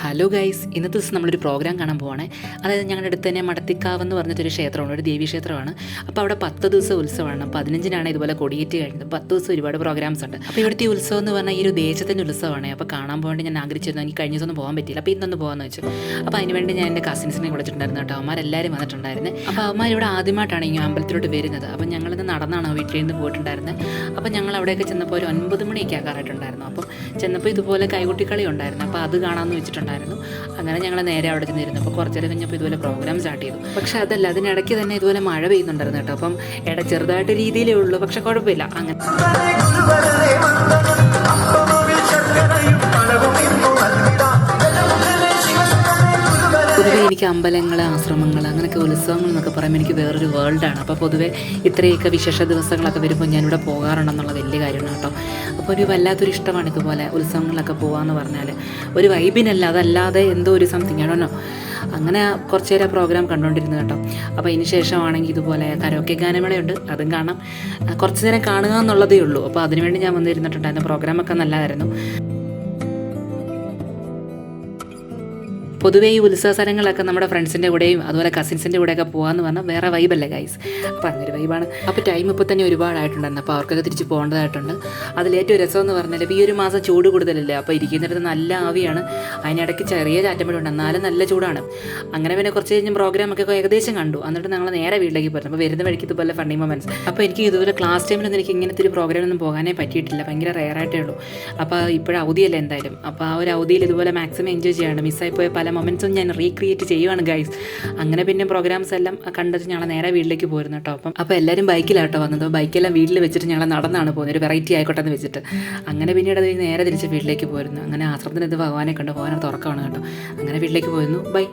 Hello guys, ഇന്നത്തെ ദിവസം നമ്മളൊരു പ്രോഗ്രാം കാണാൻ പോവാണ്. അതായത് ഞങ്ങളുടെ അടുത്ത് തന്നെ മടത്തിക്കാവ് എന്ന് പറഞ്ഞിട്ടൊരു ക്ഷേത്രമാണ്, ഒരു ദേവീക്ഷേത്രമാണ്. അപ്പോൾ അവിടെ 10 ദിവസം ഉത്സവമാണ്. 15-നാണ് ഇതുപോലെ കൊടിയേറ്റ് കഴിഞ്ഞത്. 10 ദിവസം ഒരുപാട് പ്രോഗ്രാംസ് ഉണ്ട്. അപ്പോൾ ഇവിടുത്തെ ഉത്സവം എന്ന് പറഞ്ഞാൽ ഈ ഒരു ദേശത്തിൻ്റെ ഉത്സവമാണ്. അപ്പോൾ കാണാൻ പോകേണ്ടി ഞാൻ ആഗ്രഹിച്ചിരുന്നു. എനിക്ക് കഴിഞ്ഞ ദിവസം പോകാൻ പറ്റിയില്ല. അപ്പോൾ ഇന്നൊന്ന് പോകാമെന്ന് വെച്ചു. അപ്പോൾ അതിനുവേണ്ടി ഞാൻ എൻ്റെ കസിൻസിനെ വിളിച്ചിട്ടുണ്ടായിരുന്നു കേട്ടോ. അവന്മാരെല്ലാവരും വന്നിട്ടുണ്ടായിരുന്നു. അപ്പോൾ അവന്മാരിവിടെ ആദ്യമായിട്ടാണ് ഈ അമ്പലത്തിലോട്ട് വരുന്നത്. അപ്പോൾ ഞങ്ങളിന്ന് നടന്നാണ് വീട്ടിൽ നിന്ന് പോയിട്ടുണ്ടായിരുന്നത്. അപ്പോൾ ഞങ്ങൾ അവിടെയൊക്കെ ചെന്നപ്പോൾ ഒരു 9 മണിയൊക്കെ ആകാറായിട്ടുണ്ടായിരുന്നു. അപ്പം ചെന്നപ്പോൾ ഇതുപോലെ കൈകൊട്ടിക്കളി ഉണ്ടായിരുന്നു. അപ്പോൾ അത് കാണാമെന്ന് വെച്ചിട്ടുണ്ടായിരുന്നു. അങ്ങനെ ഞങ്ങൾ നേരെ അവിടെ ചെന്നിരുന്നു. അപ്പോൾ കുറച്ച് നേരം കഴിഞ്ഞപ്പോൾ ഇതുപോലെ പ്രോഗ്രാം സ്റ്റാർട്ട് ചെയ്തു. പക്ഷേ അതല്ല, അതിനിടയ്ക്ക് തന്നെ ഇതുപോലെ മഴ പെയ്യുന്നുണ്ടായിരുന്നു കേട്ടോ. അപ്പം ചെറുതായിട്ട് രീതിയിലേ ഉള്ളൂ, പക്ഷെ കുഴപ്പമില്ല. അങ്ങനെ പൊതുവേ എനിക്ക് അമ്പലങ്ങൾ, ആശ്രമങ്ങൾ, അങ്ങനെയൊക്കെ ഉത്സവങ്ങൾ എന്നൊക്കെ പറയുമ്പോൾ എനിക്ക് വേറൊരു വേൾഡാണ്. അപ്പോൾ പൊതുവേ ഇത്രയൊക്കെ വിശേഷ ദിവസങ്ങളൊക്കെ വരുമ്പോൾ ഞാനിവിടെ പോകാറുണ്ടെന്നുള്ള വലിയ കാര്യമാണ് കേട്ടോ. അപ്പോൾ ഒരു വല്ലാത്തൊരു ഇഷ്ടമാണ് ഇതുപോലെ ഉത്സവങ്ങളിലൊക്കെ പോകാമെന്ന് പറഞ്ഞാൽ. ഒരു വൈബിനല്ല, അതല്ലാതെ എന്തോ ഒരു സംതിങ് ആണോ. അങ്ങനെ കുറച്ച് നേരം പ്രോഗ്രാം കണ്ടുകൊണ്ടിരുന്നു കേട്ടോ. അപ്പോൾ അതിന് ശേഷമാണെങ്കിൽ ഇതുപോലെ കരോക്കെ ഗാനമേളയുണ്ട്, അതും കാണാം. കുറച്ച് നേരം കാണുക എന്നുള്ളതേ ഉള്ളൂ. അപ്പോൾ അതിനുവേണ്ടി ഞാൻ വന്നിരുന്നിട്ടുണ്ടായിരുന്നു. പ്രോഗ്രാമൊക്കെ നല്ലതായിരുന്നു. പൊതുവേ ഈ ഉത്സവ സ്ഥലങ്ങളൊക്കെ നമ്മുടെ ഫ്രണ്ട്സിൻ്റെ കൂടെയും അതുപോലെ കസിൻസിൻ്റെ കൂടെയൊക്കെ പോകാമെന്ന് പറഞ്ഞാൽ വേറെ വൈബല്ലേ ഗൈസ്. അപ്പോൾ അങ്ങനൊരു വൈബാണ്. അപ്പോൾ ടൈം ഇപ്പോൾ തന്നെ ഒരുപാടായിട്ടുണ്ടായിരുന്നു. അപ്പോൾ അവർക്കൊക്കെ തിരിച്ച് പോകേണ്ടതായിട്ടുണ്ട്. അതിലേറ്റവും രസമെന്ന് പറഞ്ഞാൽ ഇപ്പോൾ ഈ ഒരു മാസം ചൂട് കൂടുതലല്ലേ. അപ്പോൾ ഇരിക്കുന്നിടത്ത് നല്ല ആവിയാണ്. അതിനിടയ്ക്ക് ചെറിയ ചാറ്റമ്പഴുണ്ട്, എന്നാലും നല്ല ചൂടാണ്. അങ്ങനെ പിന്നെ കുറച്ച് കഴിഞ്ഞ് പ്രോഗ്രാമൊക്കെ ഏകദേശം കണ്ടു. എന്നിട്ട് ഞങ്ങൾ നേരെ വീട്ടിലേക്ക് പോയിരുന്നു. അപ്പോൾ വരുന്ന വഴിക്ക് ഇതുപോലെ ഫണ്ണി മൊമെൻറ്റ്സ്. അപ്പോൾ എനിക്ക് ഇതുപോലെ ക്ലാസ് ടൈമിലൊന്നും എനിക്ക് ഇങ്ങനത്തെ ഒരു പ്രോഗ്രാമൊന്നും പോകാനേ പറ്റിയിട്ടില്ല. ഭയങ്കര റെയറായിട്ടേ ഉള്ളൂ. അപ്പോൾ ഇപ്പോഴും അവധിയല്ലേ എന്തായാലും. അപ്പോൾ ആ ഒരു അവധിയിൽ ഇതുപോലെ മാക്സിമം എൻജോയ് ചെയ്യാണ്ട് മിസ്സായിപ്പോയ പല മൊമെൻറ്റ്സും ഞാൻ റീക്രിയേറ്റ് ചെയ്യുവാണ് ഗൈസ്. അങ്ങനെ പിന്നെ പ്രോഗ്രാംസ് എല്ലാം കണ്ടിട്ട് ഞങ്ങൾ നേരെ വീട്ടിലേക്ക് പോയിരുന്നു കേട്ടോ. അപ്പോൾ എല്ലാവരും ബൈക്കിലാട്ടോ വന്നത്. ബൈക്കെല്ലാം വീട്ടിൽ വെച്ചിട്ട് ഞങ്ങൾ നടന്നാണ് പോകുന്നത്, ഒരു വെറൈറ്റി ആയിക്കോട്ടെ എന്ന് വെച്ചിട്ട്. അങ്ങനെ പിന്നീട് അത് നേരെ തിരിച്ച് വീട്ടിലേക്ക് പോയിരുന്നു. അങ്ങനെ ആശ്രമത്തിന് ഇത് ഭഗവാനെ കണ്ട് പോകാനത് തുറക്കമാണ് കേട്ടോ. അങ്ങനെ വീട്ടിലേക്ക് പോയിരുന്നു. ബൈ.